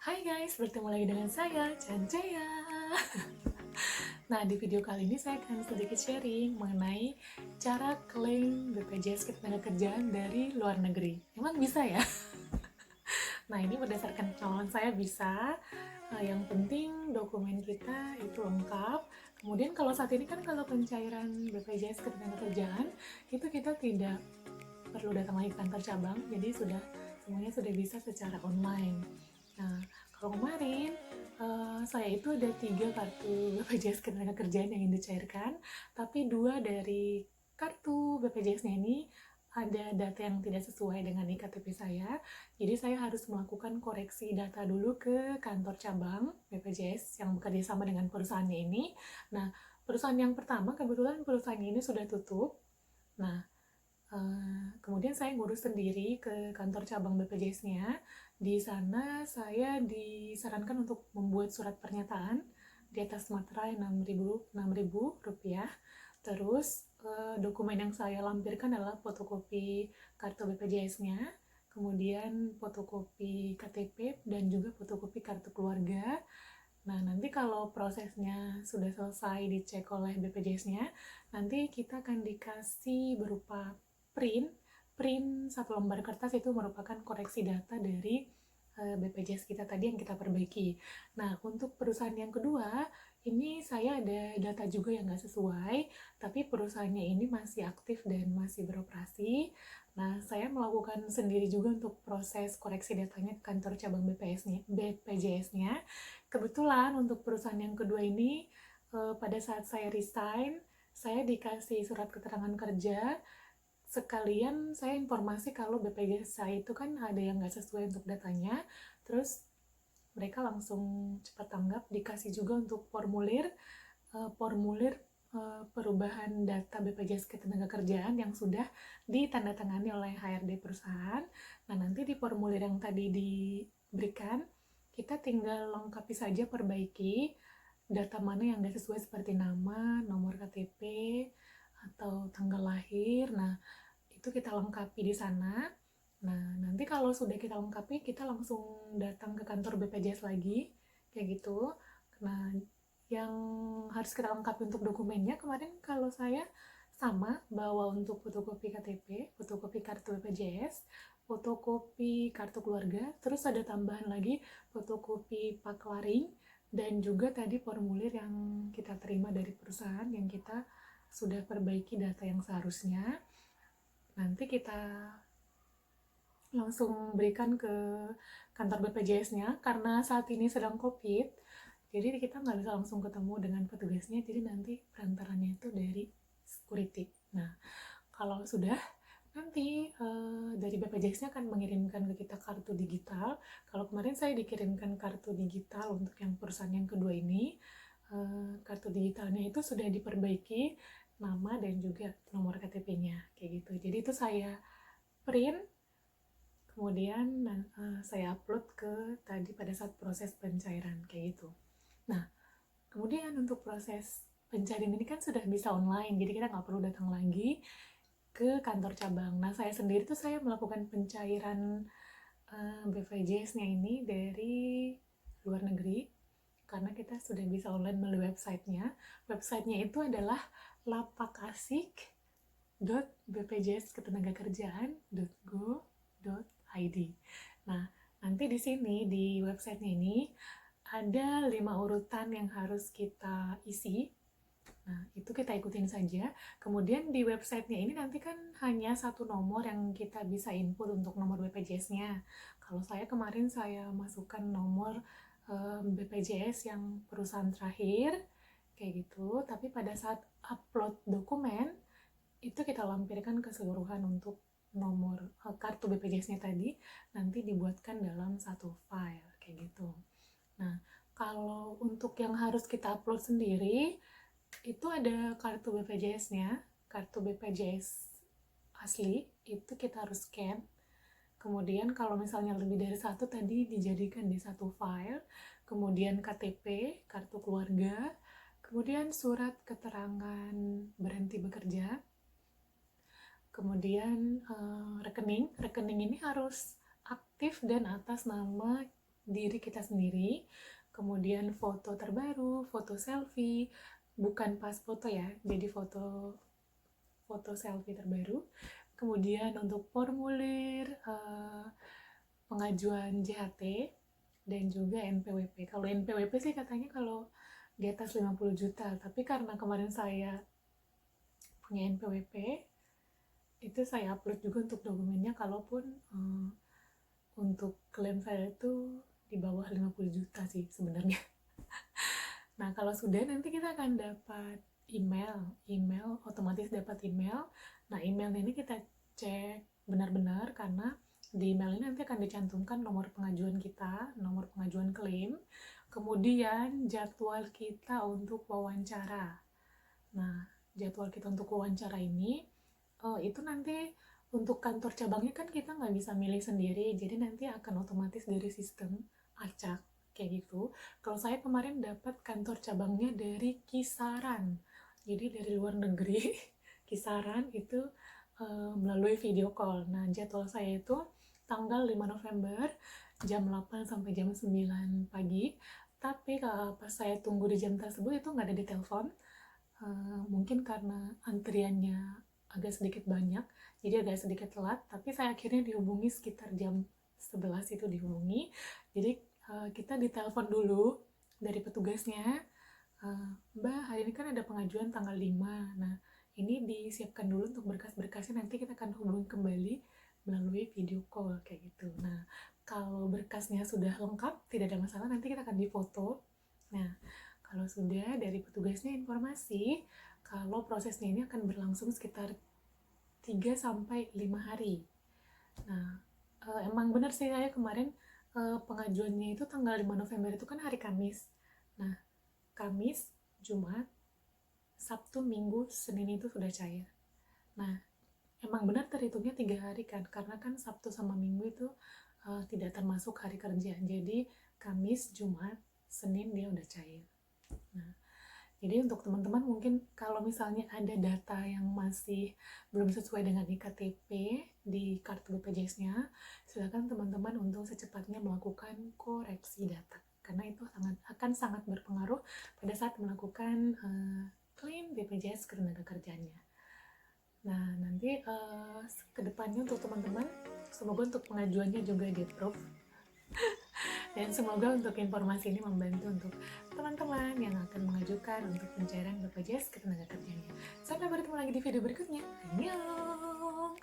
Hai guys, bertemu lagi dengan saya, Cancaya. Nah, di video kali ini saya akan sedikit sharing mengenai cara klaim BPJS Ketenagakerjaan dari luar negeri. Emang bisa ya? Nah, ini berdasarkan pengalaman saya bisa. Yang penting dokumen kita itu lengkap. Kemudian kalau saat ini kan kalau pencairan BPJS Ketenagakerjaan itu kita tidak perlu datang lagi ke kantor cabang, jadi semuanya sudah bisa secara online. Nah, kalau kemarin saya itu ada 3 kartu BPJS Ketenagakerjaan yang ingin dicairkan, tapi 2 dari kartu BPJS-nya ini ada data yang tidak sesuai dengan iktp saya, jadi saya harus melakukan koreksi data dulu ke kantor cabang BPJS yang bekerja sama dengan perusahaannya ini. Nah, perusahaan yang pertama, kebetulan perusahaan ini sudah tutup. Nah, kemudian saya ngurus sendiri ke kantor cabang BPJS-nya. Di sana saya disarankan untuk membuat surat pernyataan di atas materai Rp6.000. Terus dokumen yang saya lampirkan adalah fotokopi kartu BPJS-nya, kemudian fotokopi KTP, dan juga fotokopi kartu keluarga. Nah, nanti kalau prosesnya sudah selesai dicek oleh BPJS-nya, nanti kita akan dikasih berupa print satu lembar kertas. Itu merupakan koreksi data dari BPJS kita tadi yang kita perbaiki. Nah, untuk perusahaan yang kedua, ini saya ada data juga yang nggak sesuai, tapi perusahaannya ini masih aktif dan masih beroperasi. Nah, saya melakukan sendiri juga untuk proses koreksi datanya ke kantor cabang BPJS-nya. Kebetulan untuk perusahaan yang kedua ini, pada saat saya resign, saya dikasih surat keterangan kerja, sekalian saya informasi kalau BPJS saya itu kan ada yang nggak sesuai untuk datanya, terus mereka langsung cepat tanggap, dikasih juga untuk formulir perubahan data BPJS Ketenagakerjaan yang sudah ditandatangani oleh HRD perusahaan. Nah, nanti di formulir yang tadi diberikan, kita tinggal lengkapi saja, perbaiki data mana yang nggak sesuai seperti nama, nomor KTP, atau tanggal lahir. Nah, itu kita lengkapi di sana. Nah, nanti kalau sudah kita lengkapi, kita langsung datang ke kantor BPJS lagi, kayak gitu. Nah, yang harus kita lengkapi untuk dokumennya, kemarin kalau saya sama bawa untuk fotokopi KTP, fotokopi kartu BPJS, fotokopi kartu keluarga, terus ada tambahan lagi fotokopi paklaring, dan juga tadi formulir yang kita terima dari perusahaan yang kita sudah perbaiki data yang seharusnya. Nanti kita langsung berikan ke kantor BPJS-nya, karena saat ini sedang COVID, jadi kita nggak bisa langsung ketemu dengan petugasnya, jadi nanti perantarannya itu dari security. Nah, kalau sudah, nanti dari BPJS-nya akan mengirimkan ke kita kartu digital. Kalau kemarin saya dikirimkan kartu digital untuk yang perusahaan yang kedua ini, kartu digitalnya itu sudah diperbaiki nama dan juga nomor KTP-nya, kayak gitu. Jadi itu saya print, kemudian saya upload ke tadi pada saat proses pencairan, kayak gitu. Nah, kemudian untuk proses pencarian ini kan sudah bisa online, jadi kita nggak perlu datang lagi ke kantor cabang. Nah, saya sendiri tuh saya melakukan pencairan BPJS-nya ini dari luar negeri, karena kita sudah bisa online melalui websitenya. Websitenya itu adalah lapakasik.bpjsketenagakerjaan.go.id. Nah, nanti di sini di websitenya ini ada 5 urutan yang harus kita isi. Nah, itu kita ikutin saja. Kemudian di websitenya ini nanti kan hanya satu nomor yang kita bisa input untuk nomor BPJS-nya. Kalau saya kemarin saya masukkan nomor BPJS yang perusahaan terakhir, kayak gitu. Tapi pada saat upload dokumen, itu kita lampirkan keseluruhan untuk nomor kartu BPJS-nya tadi, nanti dibuatkan dalam satu file, kayak gitu. Nah, kalau untuk yang harus kita upload sendiri, itu ada kartu BPJS-nya, kartu BPJS asli, itu kita harus scan. Kemudian kalau misalnya lebih dari satu tadi dijadikan di satu file, kemudian KTP, kartu keluarga, kemudian surat keterangan berhenti bekerja, kemudian rekening ini harus aktif dan atas nama diri kita sendiri, kemudian foto terbaru, foto selfie, bukan pas foto ya, jadi foto selfie terbaru, kemudian untuk formulir pengajuan JHT, dan juga NPWP. Kalau NPWP sih katanya kalau di atas 50 juta, tapi karena kemarin saya punya NPWP, itu saya upload juga untuk dokumennya, kalaupun untuk klaim saya itu di bawah 50 juta sih sebenarnya. Nah, kalau sudah nanti kita akan dapat email otomatis dapat email. Nah, email ini kita cek benar-benar, karena di email ini nanti akan dicantumkan nomor pengajuan kita, nomor pengajuan klaim, kemudian jadwal kita untuk wawancara. Nah, jadwal kita untuk wawancara ini itu nanti untuk kantor cabangnya kan kita nggak bisa milih sendiri, jadi nanti akan otomatis dari sistem acak kayak gitu. Kalau saya kemarin dapat kantor cabangnya dari Kisaran, jadi dari luar negeri. Kisaran itu melalui video call. Nah, jadwal saya itu tanggal 5 November jam 8 sampai jam 9 pagi, tapi pas saya tunggu di jam tersebut itu nggak ada di telepon. Mungkin karena antriannya agak sedikit banyak, jadi agak sedikit telat, tapi saya akhirnya dihubungi sekitar jam 11 itu dihubungi. Jadi kita ditelepon dulu dari petugasnya, Mbak, hari ini kan ada pengajuan tanggal 5. Nah, ini disiapkan dulu untuk berkas-berkasnya, nanti kita akan hubungi kembali melalui video call kayak gitu. Nah, kalau berkasnya sudah lengkap, tidak ada masalah, nanti kita akan difoto. Nah, kalau sudah dari petugasnya informasi kalau prosesnya ini akan berlangsung sekitar 3 sampai 5 hari. Nah, emang benar sih, saya kemarin pengajuannya itu tanggal 5 November itu kan hari Kamis. Nah, Kamis, Jumat, Sabtu, Minggu, Senin itu sudah cair. Nah, emang benar terhitungnya 3 hari kan, karena kan Sabtu sama Minggu itu tidak termasuk hari kerja. Jadi Kamis, Jumat, Senin dia udah cair. Nah, jadi untuk teman-teman mungkin kalau misalnya ada data yang masih belum sesuai dengan IKTP di kartu BPJS-nya, silakan teman-teman untuk secepatnya melakukan koreksi data, karena itu akan sangat berpengaruh pada saat melakukan klaim BPJS Ketenagakerjaannya. Nah, nanti kedepannya untuk teman-teman, semoga untuk pengajuannya juga di-approve. Dan semoga untuk informasi ini membantu untuk teman-teman yang akan mengajukan untuk pencairan BPJS Ketenagakerjaannya. Sampai bertemu lagi di video berikutnya. Annyeong!